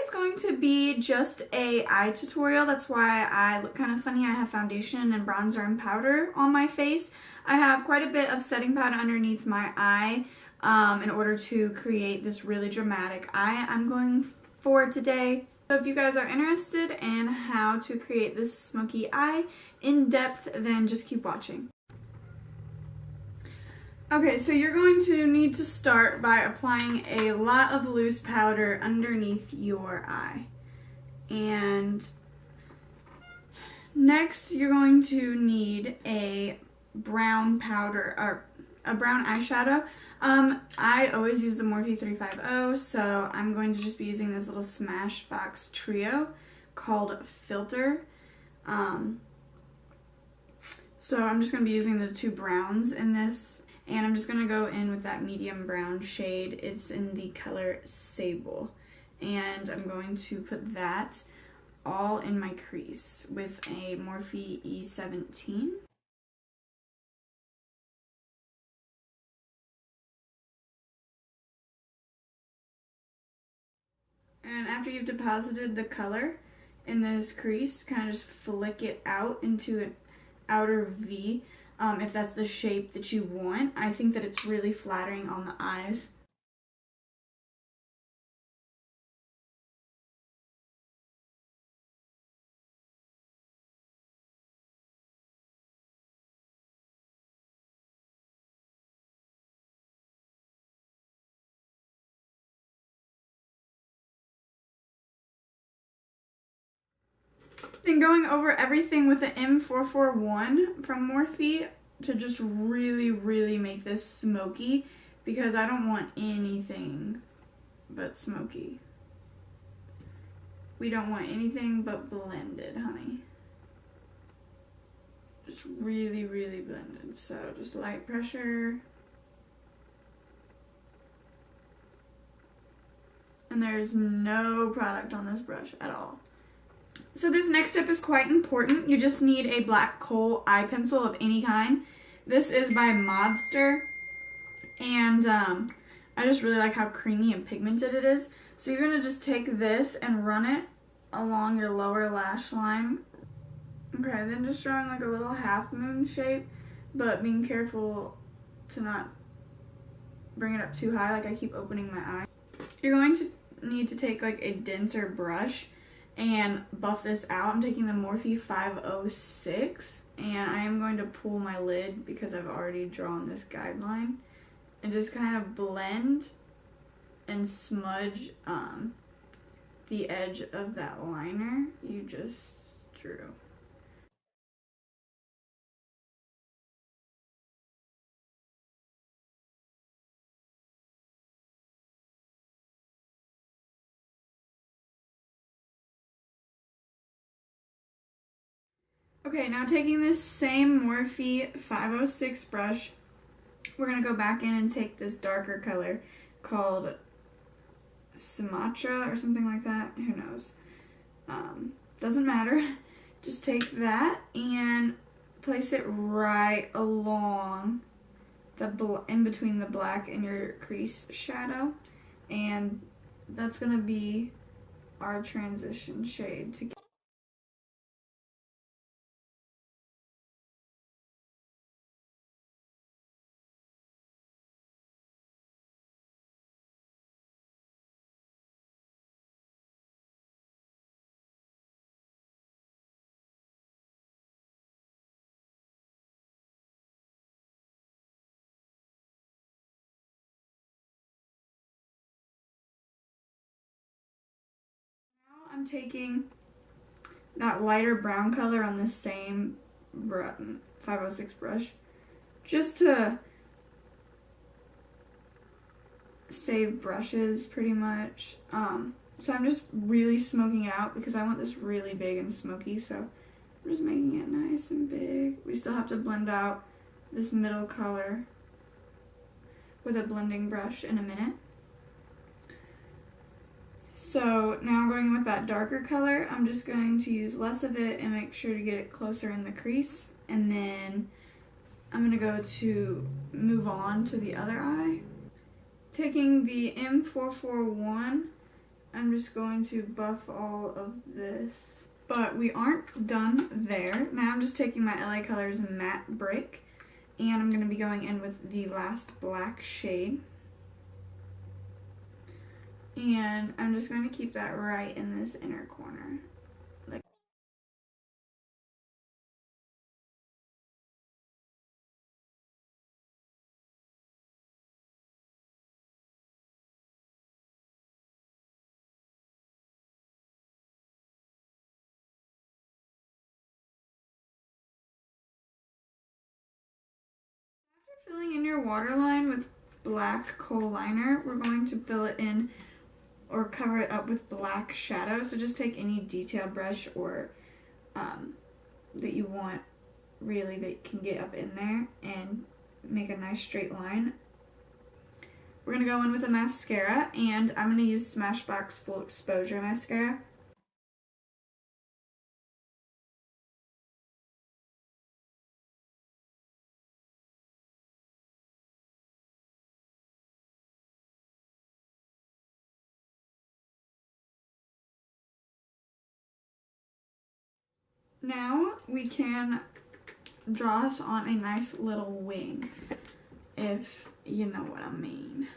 is going to be just a eye tutorial. That's why I look kind of funny. I have foundation and bronzer and powder on my face. I have quite a bit of setting powder underneath my eye in order to create this really dramatic eye I'm going for today. So if you guys are interested in how to create this smoky eye in depth, then just keep watching. Okay, so you're going to need to start by applying a lot of loose powder underneath your eye. And next you're going to need a brown powder, or a brown eyeshadow. I always use the Morphe 350, so I'm going to just be using this little Smashbox trio called Filter. So I'm just going to be using the two browns in this. And I'm just going to go in with that medium brown shade. It's in the color Sable. And I'm going to put that all in my crease with a Morphe E17. And after you've deposited the color in this crease, kind of just flick it out into an outer V. If that's the shape that you want. I think that it's really flattering on the eyes. Then going over everything with the M441 from Morphe to just really make this smoky, because I don't want anything but smoky. We don't want anything but blended, honey. Just really blended. So just light pressure. And there's no product on this brush at all. So this next step is quite important. You just need a black kohl eye pencil of any kind. This is by Modster, and I just really like how creamy and pigmented it is. So you're going to just take this and run it along your lower lash line. Okay, then just drawing like a little half moon shape, but being careful to not bring it up too high, like I keep opening my eye. You're going to need to take like a denser brush and buff this out. I'm taking the Morphe 506, and I am going to pull my lid because I've already drawn this guideline, and just kind of blend and smudge the edge of that liner you just drew. Okay, now taking this same Morphe 506 brush, we're going to go back in and take this darker color called Sumatra or something like that. Who knows? Doesn't matter. Just take that and place it right along the in between the black and your crease shadow. And that's going to be our transition shade to I'm taking that lighter brown color on the same 506 brush just to save brushes pretty much. So I'm just really smoking it out because I want this really big and smoky, so I'm just making it nice and big. We still have to blend out this middle color with a blending brush in a minute. So now I'm going with that darker color. I'm just going to use less of it and make sure to get it closer in the crease. And then I'm going to go to move on to the other eye. Taking the M441 I'm just going to buff all of this. But we aren't done there. Now I'm just taking my LA Colors matte brick, and I'm going to be going in with the last black shade. And I'm just going to keep that right in this inner corner. Like, after filling in your waterline with black kohl liner, we're going to fill it in or cover it up with black shadow. So just take any detail brush or that you want really that can get up in there and make a nice straight line. We're going to go in with a mascara, and I'm going to use Smashbox Full Exposure Mascara. Now we can draw us on a nice little wing, if you know what I mean.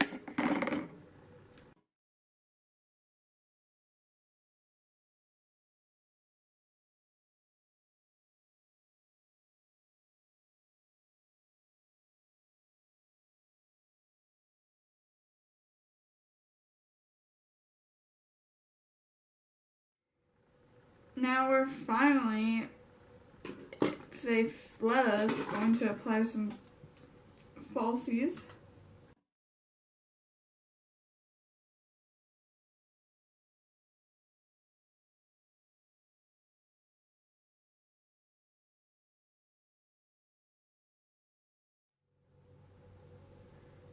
Now we're finally, if they've let us, going to apply some falsies.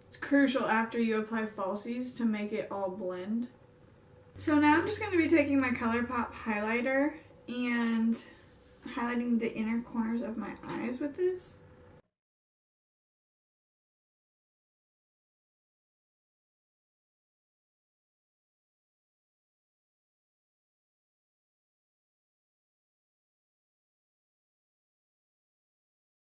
It's crucial after you apply falsies to make it all blend. So now I'm just going to be taking my ColourPop highlighter and highlighting the inner corners of my eyes with this.